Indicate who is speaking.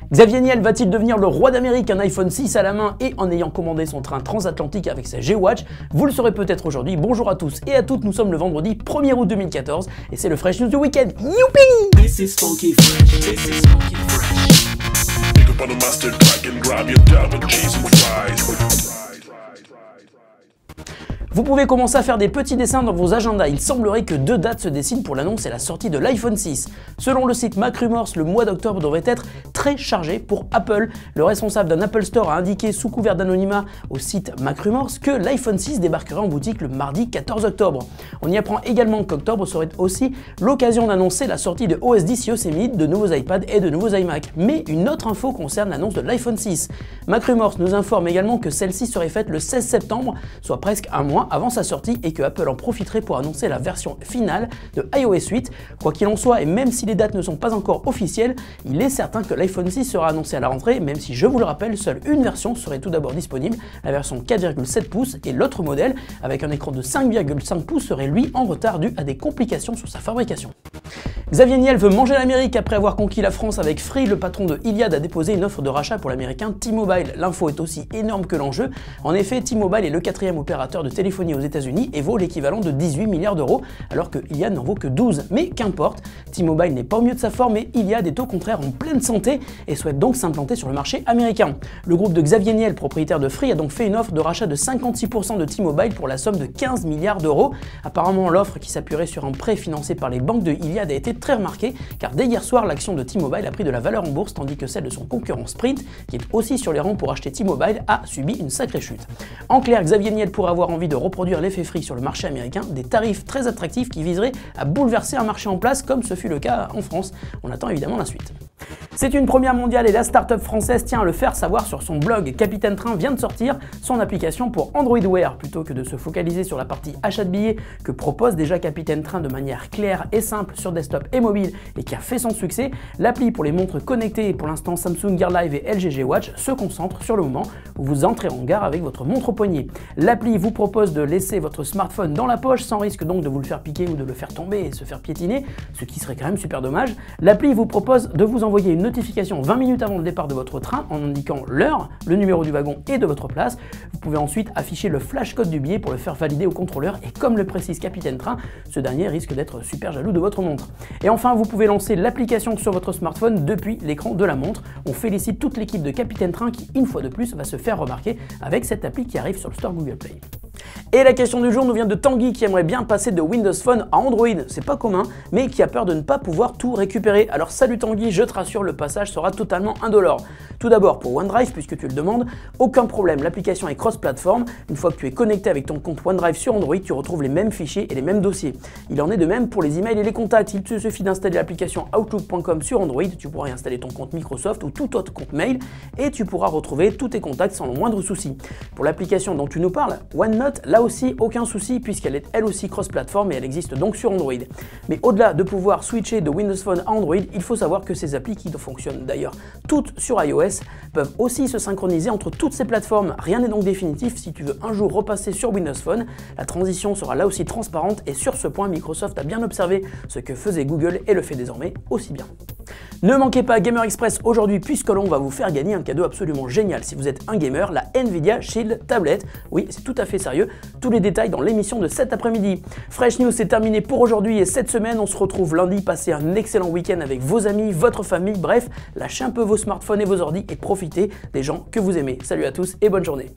Speaker 1: Xavier Niel va-t-il devenir le roi d'Amérique, un iPhone 6 à la main et en ayant commandé son train transatlantique avec sa G-Watch? Vous le saurez peut-être aujourd'hui. Bonjour à tous et à toutes, nous sommes le vendredi 1er août 2014 et c'est le Fresh News du week-end. Youpi!
Speaker 2: This is funky fresh. This is funky fresh. Pick up on the mustard pack and grab your double cheese and fries.
Speaker 1: Vous pouvez commencer à faire des petits dessins dans vos agendas. Il semblerait que deux dates se dessinent pour l'annonce et la sortie de l'iPhone 6. Selon le site MacRumors, le mois d'octobre devrait être très chargé pour Apple. Le responsable d'un Apple Store a indiqué sous couvert d'anonymat au site MacRumors que l'iPhone 6 débarquerait en boutique le mardi 14 octobre. On y apprend également qu'octobre serait aussi l'occasion d'annoncer la sortie de OS X Yosemite, de nouveaux iPads et de nouveaux iMac. Mais une autre info concerne l'annonce de l'iPhone 6. MacRumors nous informe également que celle-ci serait faite le 16 septembre, soit presque un mois avant sa sortie, et que Apple en profiterait pour annoncer la version finale de iOS 8. Quoi qu'il en soit, et même si les dates ne sont pas encore officielles, il est certain que l'iPhone 6 sera annoncé à la rentrée, même si, je vous le rappelle, seule une version serait tout d'abord disponible, la version 4,7 pouces, et l'autre modèle, avec un écran de 5,5 pouces, serait lui en retard dû à des complications sur sa fabrication. Xavier Niel veut manger l'Amérique après avoir conquis la France avec Free. Le patron de Iliad a déposé une offre de rachat pour l'américain T-Mobile. L'info est aussi énorme que l'enjeu. En effet, T-Mobile est le 4e opérateur de téléphonie aux États-Unis et vaut l'équivalent de 18 milliards d'euros, alors que Iliad n'en vaut que 12. Mais qu'importe, T-Mobile n'est pas au mieux de sa forme et Iliad est au contraire en pleine santé et souhaite donc s'implanter sur le marché américain. Le groupe de Xavier Niel, propriétaire de Free, a donc fait une offre de rachat de 56% de T-Mobile pour la somme de 15 milliards d'euros. Apparemment, l'offre, qui s'appuierait sur un prêt financé par les banques de Iliad, a été très remarquée, car dès hier soir, l'action de T-Mobile a pris de la valeur en bourse, tandis que celle de son concurrent Sprint, qui est aussi sur les rangs pour acheter T-Mobile, a subi une sacrée chute. En clair, Xavier Niel pourrait avoir envie de reproduire l'effet Free sur le marché américain, des tarifs très attractifs qui viseraient à bouleverser un marché en place, comme ce fut le cas en France. On attend évidemment la suite. C'est une première mondiale et la start-up française tient à le faire savoir sur son blog. Capitaine Train vient de sortir son application pour Android Wear. Plutôt que de se focaliser sur la partie achat de billets que propose déjà Capitaine Train de manière claire et simple sur desktop et mobile et qui a fait son succès, l'appli pour les montres connectées, pour l'instant Samsung Gear Live et LG G Watch, se concentre sur le moment où vous entrez en gare avec votre montre au poignet. L'appli vous propose de laisser votre smartphone dans la poche sans risque donc de vous le faire piquer ou de le faire tomber et se faire piétiner, ce qui serait quand même super dommage. L'appli vous propose de vous envoyer une notification 20 minutes avant le départ de votre train en indiquant l'heure, le numéro du wagon et de votre place. Vous pouvez ensuite afficher le flash code du billet pour le faire valider au contrôleur et comme le précise Capitaine Train, ce dernier risque d'être super jaloux de votre montre. Et enfin, vous pouvez lancer l'application sur votre smartphone depuis l'écran de la montre. On félicite toute l'équipe de Capitaine Train qui, une fois de plus, va se faire remarquer avec cette appli qui arrive sur le store Google Play. Et la question du jour nous vient de Tanguy qui aimerait bien passer de Windows Phone à Android, c'est pas commun, mais qui a peur de ne pas pouvoir tout récupérer. Alors salut Tanguy, je te rassure, le passage sera totalement indolore. Tout d'abord pour OneDrive, puisque tu le demandes, aucun problème, l'application est cross-platform. Une fois que tu es connecté avec ton compte OneDrive sur Android, tu retrouves les mêmes fichiers et les mêmes dossiers. Il en est de même pour les emails et les contacts. Il te suffit d'installer l'application Outlook.com sur Android, tu pourras y installer ton compte Microsoft ou tout autre compte mail et tu pourras retrouver tous tes contacts sans le moindre souci. Pour l'application dont tu nous parles, OneNote, là aussi aucun souci puisqu'elle est elle aussi cross-platform et elle existe donc sur Android. Mais au-delà de pouvoir switcher de Windows Phone à Android, il faut savoir que ces applis qui fonctionnent d'ailleurs toutes sur iOS peuvent aussi se synchroniser entre toutes ces plateformes. Rien n'est donc définitif. Si tu veux un jour repasser sur Windows Phone, la transition sera là aussi transparente et sur ce point, Microsoft a bien observé ce que faisait Google et le fait désormais aussi bien. Ne manquez pas Gamer Express aujourd'hui puisque l'on va vous faire gagner un cadeau absolument génial. Si vous êtes un gamer, la Nvidia Shield Tablet. Oui, c'est tout à fait sérieux. Tous les détails dans l'émission de cet après-midi. Fresh News, c'est terminé pour aujourd'hui et cette semaine, on se retrouve lundi. Passez un excellent week-end avec vos amis, votre famille. Bref, lâchez un peu vos smartphones et vos ordis et profitez des gens que vous aimez. Salut à tous et bonne journée.